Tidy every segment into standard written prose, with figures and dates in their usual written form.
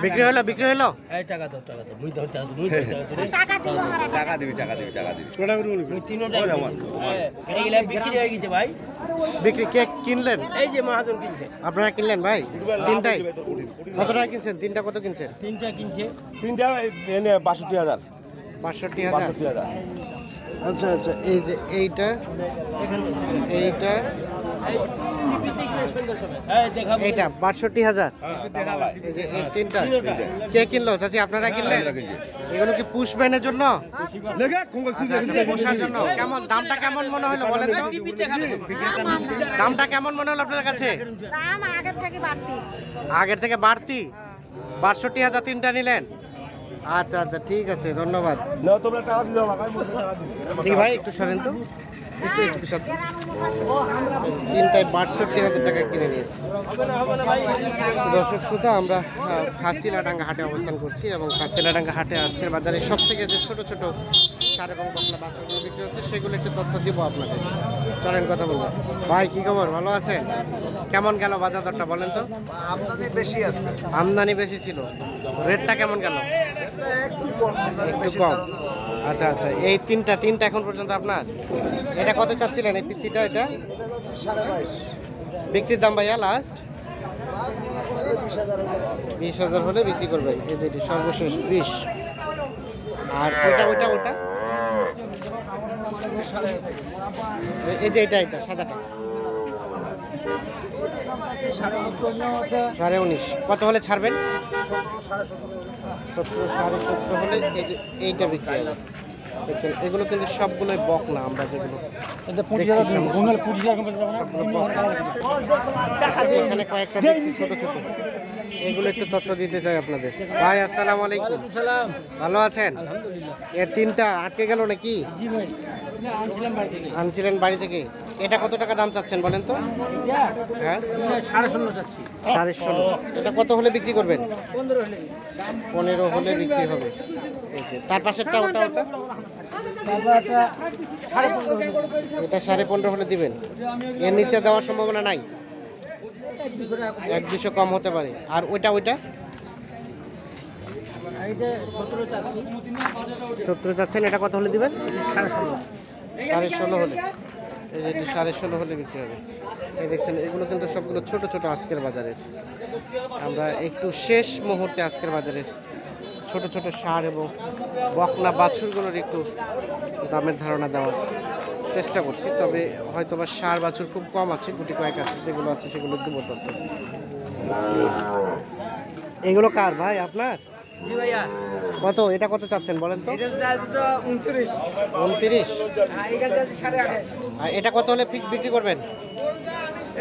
বিক্রি হলো বিক্রি হলো বিক্রি কে কিনলেন? এই যে মহাজন কিনছে। আপনারা কিনলেন ভাই? তিনটাই কত টাকা কিনছেন? তিনটা কত কিনছেন? তিনটা কিনছে। তিনটা ৬২,০০০। ৬২,০০০। আচ্ছা আচ্ছা, এই যে এইটা এইটা এইটা ৬২,০০০। এই যে এই তিনটা কে কিনলো চাচি? আপনারা কিনলেন? এগুলো কি পুষবেনের জন্য? পোষার জন্য? কেমন দামটা কেমন মনে হলো বলেন তো? দামটা কেমন মনে হলো আপনার কাছে? আগের থেকে বাড়তি। ৬২,০০০ তিনটা নিলেন? আচ্ছা আচ্ছা, ঠিক আছে, ধন্যবাদ। ঠিক ভাই, একটু সরেন তো, একটু পিছাত। তিনটায় ৬২,০০০ টাকা কিনে নিয়েছি। দর্শক শ্রোতা, আমরা খাসিলাডাঙ্গা হাটে অবস্থান করছি এবং খাসিলাডাঙ্গা হাটে আজকের বাজারে সব থেকে যে ছোট ছোট সার এবং বকলা বাচ্চাগুলো বিক্রি হচ্ছে সেগুলো একটু তথ্য দিব আপনাদের। চলেন কথা বলবো। ভাই কি খবর, ভালো আছেন? কেমন গেল বাজার দরটা বলেন তো? আমদানি বেশি আজকে। আমদানি বেশি ছিল, রেটটা কেমন গেল? একটু কম। আচ্ছা আচ্ছা, এই তিনটা এখন পর্যন্ত আপনার? এটা কত চাচ্ছিলেন এই পিচ্ছিটা? এটা 22,500। বিক্রির দাম ভাইয়া লাস্ট 20,000 হলে বিক্রি করবেন। এই দুইটি সর্বশেষ 20। আর ওইটা এই যে এটা সাদাটা 19,500। কত হলে ছাড়বেন? 17, 17.5 হলে এই যে এইটা বিক্রি হবে। দেখছেন, এগুলো কিন্তু সবগুলোই বক না, আমরা যেগুলো এখানে কয়েকটা দেখছি ছোট ছোট, এগুলো একটু তথ্য দিতে চাই আপনাদের। ভাই আসসালামু আলাইকুম। ভালো আছেন? এ তিনটা আটকে গেল নাকি? আনছিলেন বাড়ি থেকে। এটা কত টাকা দাম চাচ্ছেন বলেন তো? হ্যাঁ 16.5 চাচ্ছি। 16.5। এটা কত হলে বিক্রি করবেন? 15 হলে বিক্রি হবে। এই যে তার পাশেরটা ওটা এটা 15.5 হলে দিবেন। এর নিচে দেওয়ার সম্ভাবনা নাই? 1-200 কম হতে পারে। আর ওইটা 17 চাচ্ছেন। এটা কত হলে দিবেন? 16.5 হলে। এই যে 16.5 হলে বিক্রি হবে। এই দেখছেন, এগুলো কিন্তু সবগুলো ছোট ছোট আজকের বাজারের। আমরা একটু শেষ মুহূর্তে আজকের বাজারের ছোট ছোট সার এবং বকনা বাছুরগুলোর একটু দামের ধারণা দেওয়ার চেষ্টা করছি। তবে হয়তোবা সার বাছুর খুব কম আছে, গুটি কয়েক আছে, যেগুলো আছে সেগুলো দেবো তথ্য। এগুলো কার ভাই আপনার? জি ভাইয়া। কত এটা কত চাচ্ছেন বলেন তো? এটা তো 29। 29? হ্যাঁ, এটা যাচ্ছে 8.5। আর এটা কত হলে বিক্রি করবেন?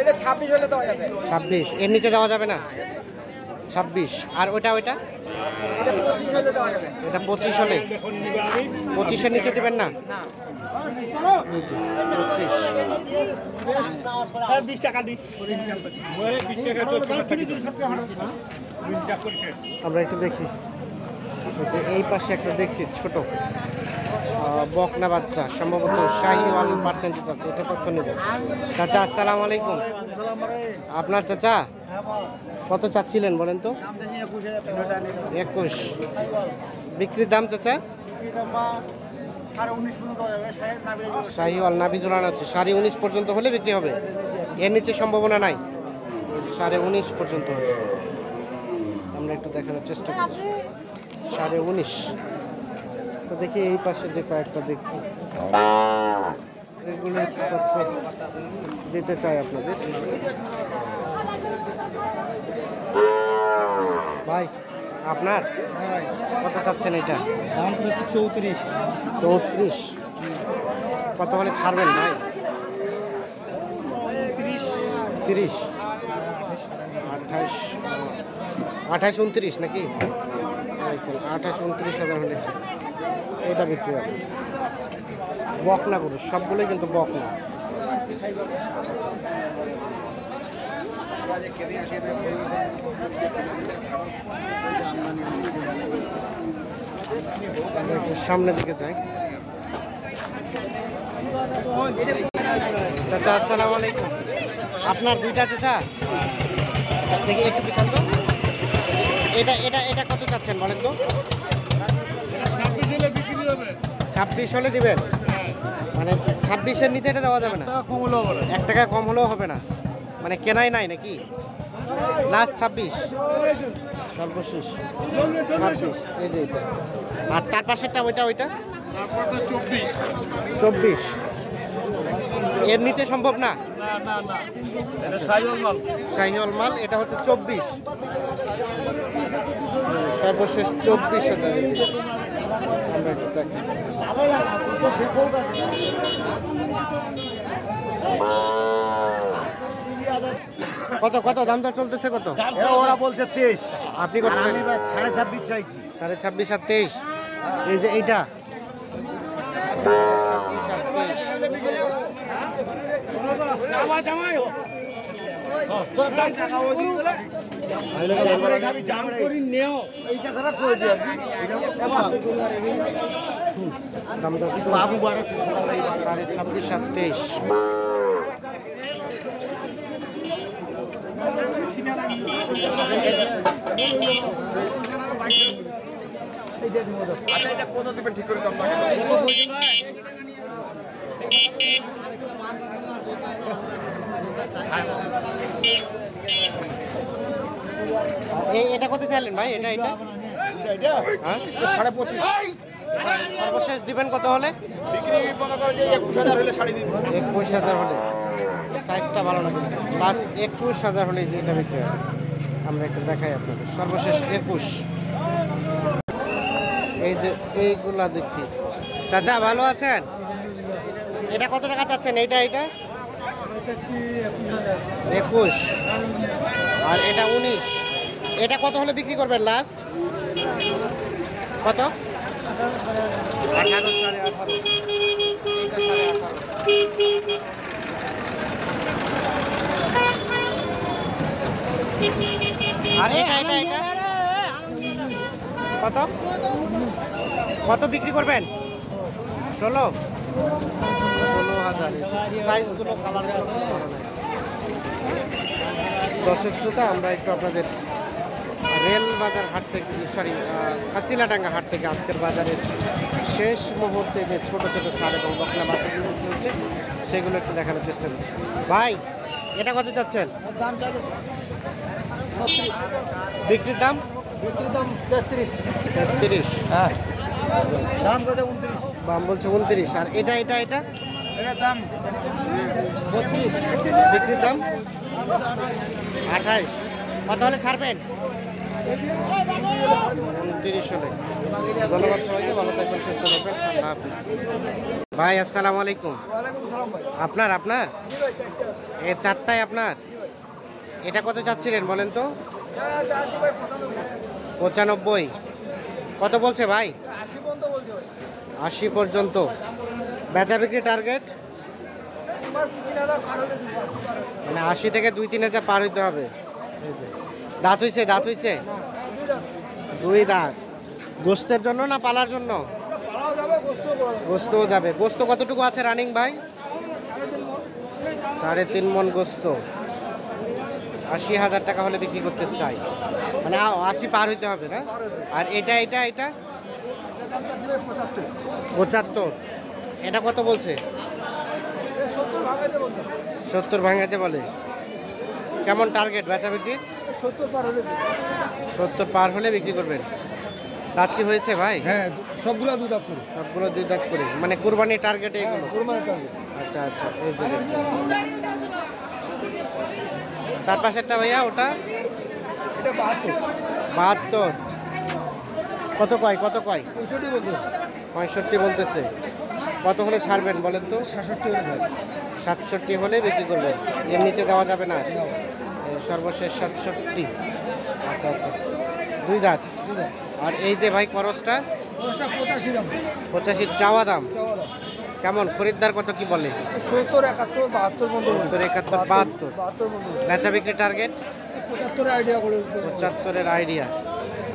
এটা 26 হলে দেওয়া যাবে। 26? এর নিচে দেওয়া যাবে না? 26। আর ওইটা এটা 25 হলে দেওয়া যাবে। এটা 25 হলে? 25-এর নিচে দিবেন না? না। 25। 20 টাকা দিই। আমরা একটু দেখি, এই পাশে একটা দেখছি ছোট বকনা বাচ্চা, সম্ভবত শাহিওয়াল পার্সেন্টেজ আছে, এটা তথ্য নেব। চাচা আসসালামু আলাইকুম। আপনার চাচা কত চাচ্ছিলেন বলেন তো? 21। বিক্রির দাম চাচা? শাহিওয়াল নাভি ঝোলানো আছে, 19.5 পর্যন্ত হলে বিক্রি হবে। এর নিচে সম্ভাবনা নাই? 19.5 পর্যন্ত হবে। আমরা একটু দেখানোর চেষ্টা করছি। 19.5। তো দেখি এই পাশে যে কয়েকটা দেখছি, এগুলো তথ্য দিতে চাই আপনাদের। ভাই আপনার কত চাচ্ছেন এটা? দাম হচ্ছে 34। 34? কত হলে ছাড়বেন ভাই? 30? 28, 29 নাকি? 28-29 হলে এটা বিক্রি হবে। বকনা গরু সবগুলোই কিন্তু বকনা। সামনের দিকে যাই। চাচা আসসালামু আলাইকুম। আপনার দুইটা চাচা? দেখি একটু পিছান তো। এটা এটা এটা কত চাচ্ছেন বলেন তো? 26 হলে দিবেন, মানে 26-এর নিচে এটা দেওয়া যাবে না? 1 টাকা কম হলেও হবে না, মানে কেনাই নাই নাকি? লাস্ট 26, সর্বশেষ 26। এই যে এটা, আর তার পাশেরটা ওইটা 24। এর নিচে সম্ভব না? শাহিওয়াল মাল, এটা হচ্ছে 24, সর্বশেষ 24,000। আমরা একটু দেখি। কত কত দাম দর চলতেছে কত? ওরা বলছে 23, আপনি কত? আমি 26.5 চাইছি। 26.5 আর 23। এই যে এইটা 26 আর 23। দাম দর 26 আর 23। আচ্ছা এটা কত দিবেন ঠিক করে দাম? এটা কত চাইলেন ভাই? এটা এটা হ্যাঁ 25.5 সর্বশেষ দিবেন কত হলে? বিক্রি মনে করে যে 21,000 হলে ছাড়ি দিব। 21,000 হলে, সাইজটা ভালো লাগে। লাস্ট 21,000 হলে যেটা বিক্রি হবে। আমরা একটু দেখাই আপনাদের, সর্বশেষ 21। এই যে এইগুলা দেখছি। চাচা ভালো আছেন? এটা কত টাকা চাচ্ছেন? এইটা এটা 21 আর এটা 19। এটা কত হলে বিক্রি করবেন লাস্ট? কত? 18, 18.5। এটা 18.5। আর এটা এটা এটা কত কত বিক্রি করবেন? 16,000। সাইজগুলো কালার দর্শক শ্রোতা, আমরা একটু আপনাদের রেল বাজার হাট থেকে, সরি হাসিলাডাঙ্গা হাট থেকে আজকের বাজারের শেষ মুহূর্তে যে ছোট ছোট সার এবং বকলা বাচ্চাগুলো চলছে সেগুলো একটু দেখানোর চেষ্টা করছি। ভাই এটা কত চাচ্ছেন? বিক্রির দাম? 33। হ্যাঁ, দাম কত? 29। দাম বলছে 29। আর এটা এটা এটা এটার দাম 32। বিক্রির দাম 28। কত হলে ছাড়বেন? 29 হলে। ধন্যবাদ সবাইকে, ভালো থাকবেন, সুস্থ থাকবেন, আল্লাহ হাফিজ। ভাই আসসালামু আলাইকুম। আপনার আপনার এই চারটায় আপনার? এটা কত চাচ্ছিলেন বলেন তো? 95। কত বলছে ভাই? 80 পর্যন্ত। বেচা বিক্রি টার্গেট মানে 80 থেকে 2-3 পার হইতে হবে। দাঁত হইছে? দাঁত হইছে? 2 দাঁত। গোস্তের জন্য না পালার জন্য? গোস্তও যাবে। গোস্ত কতটুকু আছে রানিং ভাই? 3.5 মণ গোস্ত। 80,000 টাকা হলে বিক্রি করতে চাই, মানে 80 পার হইতে হবে না? আর এটা এটা এটা 75। এটা কত বলছে? 70 ভাঙাতে বলে। কেমন টার্গেট বেচা বিক্রি? 70 পার হলে বিক্রি করবেন। দাঁত কি হয়েছে ভাই? হ্যাঁ, সবগুলো 2 দাঁত করে। সবগুলো 2 দাঁত করে, মানে কুরবানির টার্গেটে এগুলো? কুরবানির টার্গেট। আচ্ছা আচ্ছা, এই যে তার পাশেরটা ভাইয়া ওটা? এটা 72। 72। কত কয়? কত কয়? 65 বলতে। 65 বলতেছে। কত হলে ছাড়বেন বলেন তো? 66 হলে ছাড়। 67 হলে বিক্রি করবেন, এর নিচে দেওয়া যাবে না? সর্বশেষ 67। আচ্ছা আচ্ছা, 2 দাঁত। আর এই যে ভাই করসটা? 85 দাম। 85 চাওয়া দাম। কেমন খরিদ্দার কত কি বলে? 70, 71, 72 বন্ধু। 71, 72। 72 বন্ধু। বেচা বিক্রি টার্গেট? 75 আইডিয়া করে। 75-এর আইডিয়া।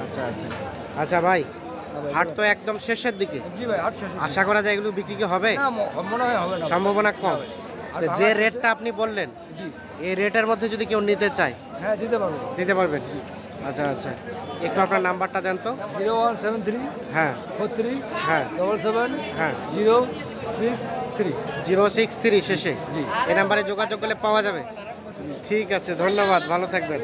আচ্ছা আচ্ছা আচ্ছা ভাই, হাট তো একদম শেষের দিকে। জি ভাই, 800। আশা করা যায় এগুলো বিক্রি কি হবে? না, মনে হয় হবে না। সম্ভাবনা কম। তো যে রেটটা আপনি বললেন জি এই রেটের মধ্যে যদি কেউ নিতে চায় হ্যাঁ দিতে পারবো। দিতে পারবেন? আচ্ছা আচ্ছা, একটু আপনার নাম্বারটা দেন তো। 0173 হ্যাঁ 43 হ্যাঁ 77 হ্যাঁ 063। 063 শেষে। জি। এই নাম্বারে যোগাযোগ করলে পাওয়া যাবে। ঠিক আছে, ধন্যবাদ, ভালো থাকবেন।